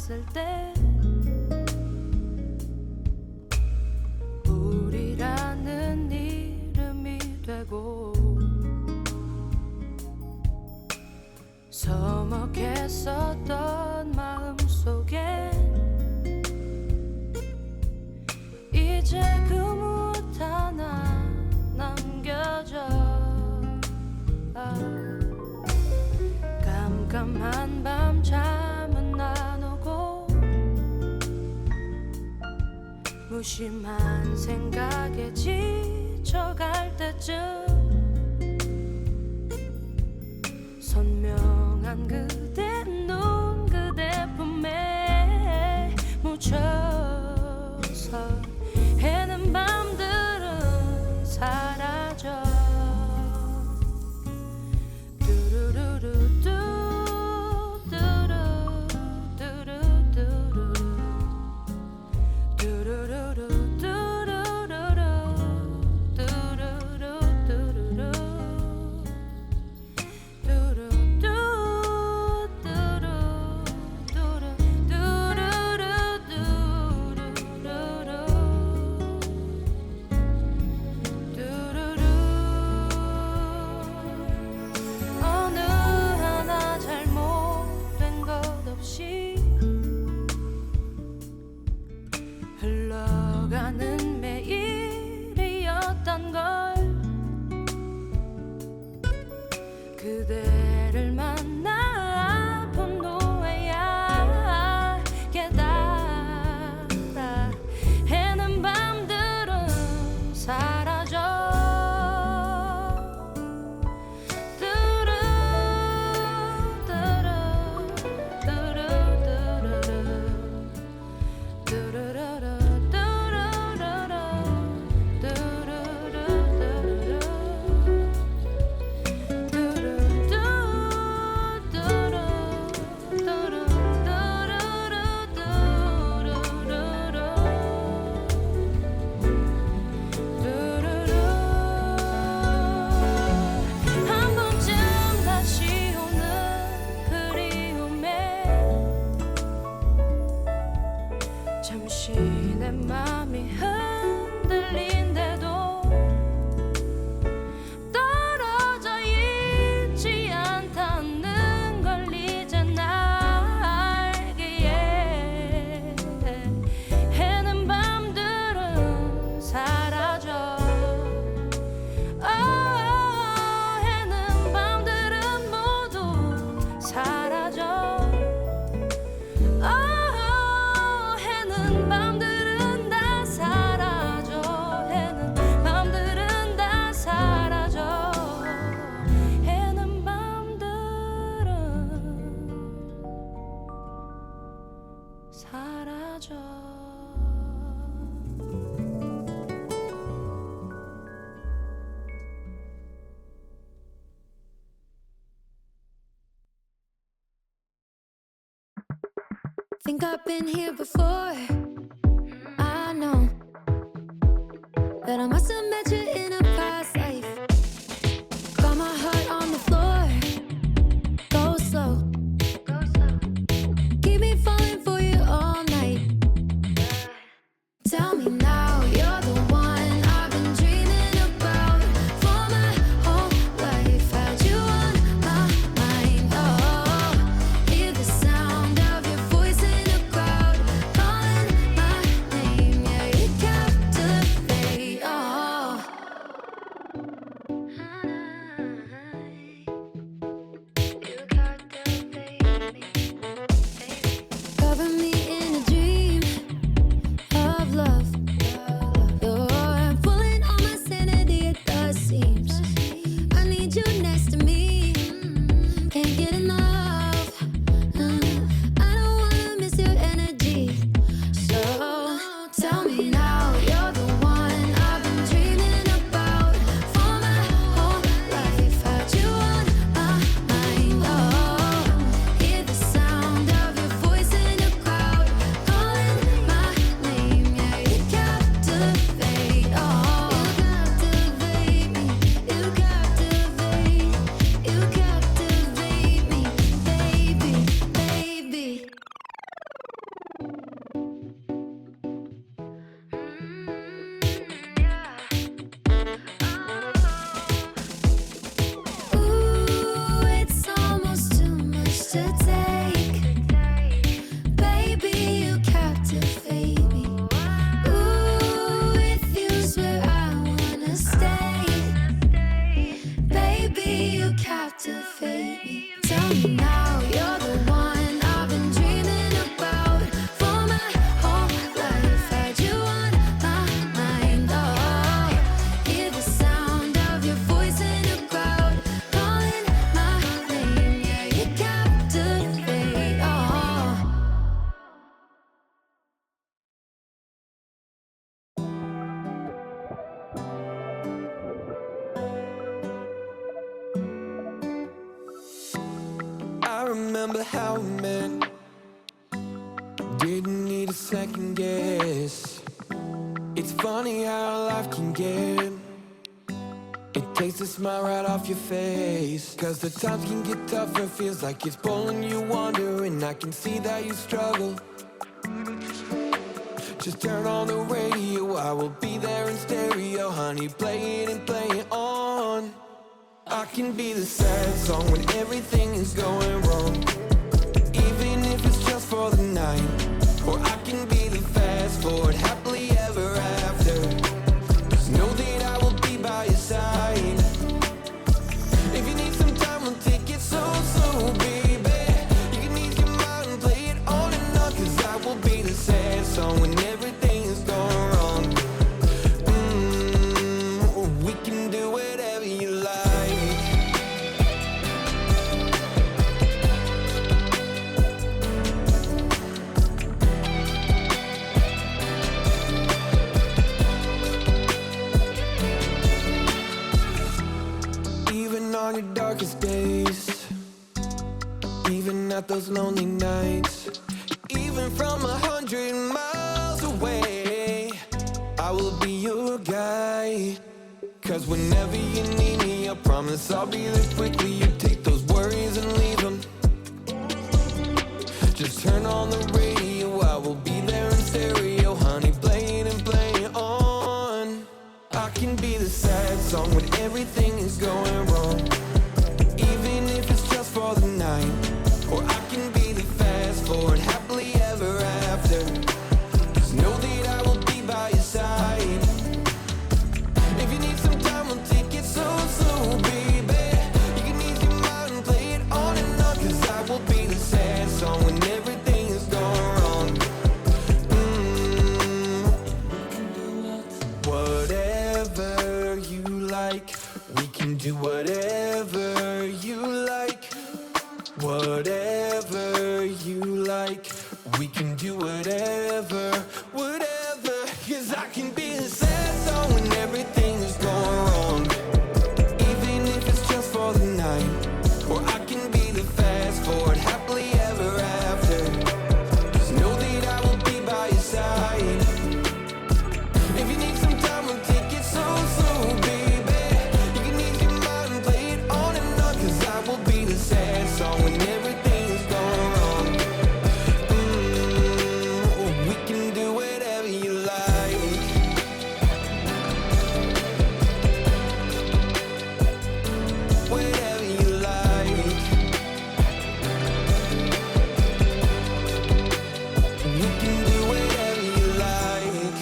봤을 때 우리라는 이름이 되고 서먹했었던 마음속에 이제 그 무엇 하나 남겨져. 깜깜한 밤 잠은 안 오고 무심한 생각에 지쳐갈 때쯤 선명한 그대 눈 그대 품에 묻혀서 해는 밤들은 사라져. 흘러가는 매일이었던 걸 그대를 만나 아픈 후에야 깨달아 해는 밤들은 사라져. 잠시 내 맘이 흔들린데도 떨어져 있지 않다는 걸 이젠 알기에 해는 밤들은 사라져. 해는 밤들은 모두 사라져. 밤들은 다 사라져. 해는 밤들은 다 사라져. 해는 밤들은 사라져. Think I've been here before. I know that I must have met you in a past life. Got my heart on the floor. Go slow. Keep me falling for you all night. Tell me now, you're the one I've been dreaming about for my whole life. Had you on my mind. Oh, hear the sound of your voice in the crowd, calling my name. Yeah, you captivate. Oh. remember how we met. Didn't need a second guess. It's funny how life can get. It takes a smile right off your face. Cause the times can get tougher. Feels like it's pulling you under. And I can see that you struggle. Just turn on the radio, I will be there in stereo. Honey, play it and play it on. I can be the sad song when everything is going wrong, even if it's just for the night. Or I can be the fast forward, happily ever after. Just know that I will be by your side. If you need some time, we'll take it slow, baby. You can ease your mind and play it on and on. Cause I will be the sad song when everything is going wrong. We can do whatever you like. Even on your darkest days, even at those lonely nights, even from 100 miles away, I will be your guy. Cause whenever you need me, I promise I'll be there quickly. You take those worries and leave them. Just turn on the radio, I will be there in stereo. Honey, play it and play it on. I can be the sad song when everything is going wrong, even if it's just for the night. Or I can be the fast forward, happily ever after. Just know that I will be by your side. If you need some time, we'll take it slow, baby. You can ease your mind and play it on and on. Cause I will be the sad song when everything is going wrong. Whatever you like, we can do whatever you like. Whatever you like, we can do whatever, whatever. Cause I can be the sad song when everything is going wrong, even if it's just for the night. Or I can be the fast forward, happily ever after. Just know that I will be by your side. If you need some time, we'll take it slow, baby. You can ease your mind and play it on and on. Cause I will be the sad song when everything is going wrong. We can do whatever you like. Whatever you like. We can do whatever you like.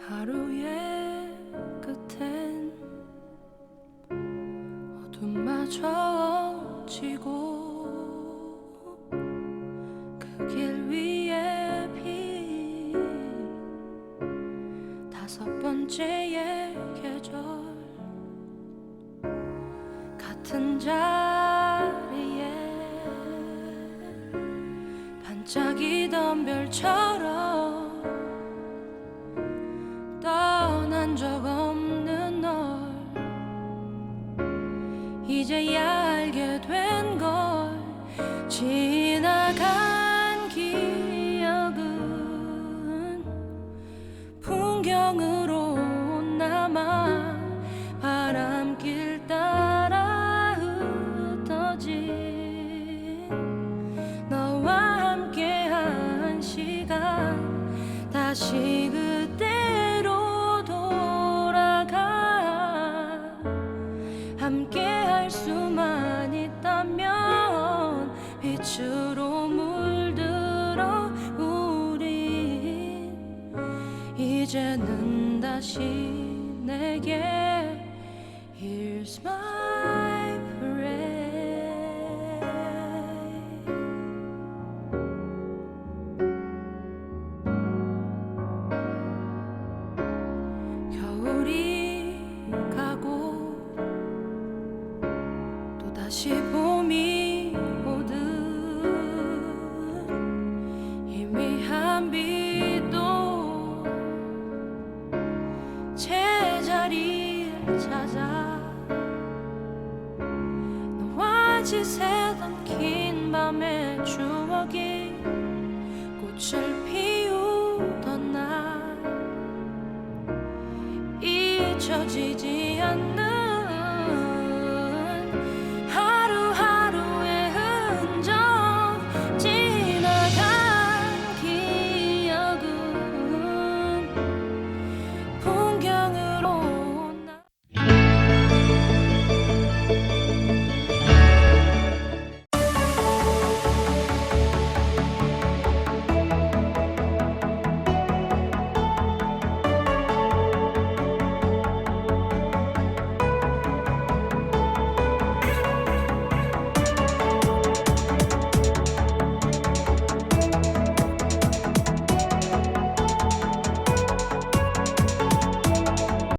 하루의 끝엔 어둠마저 지고 그 길 위에 피 다섯 번째의 계절 같은 자리에 반짝이던 별처럼 떠난 적 없는 널 이제야 알게 된 걸. 지나간 기억은 풍경으로 남아 바람길 따라 흩어진 너와 함께한 시간 다시 그때로 돌아가. 함께 할 수만 있다면 빛으로 물들어 우린 이제는 다시 내게 Here's my parade. 겨울이 가고 또다시 봄이 같이 새던 긴 밤의 추억이 꽃을 피우던 날 잊혀지지 않는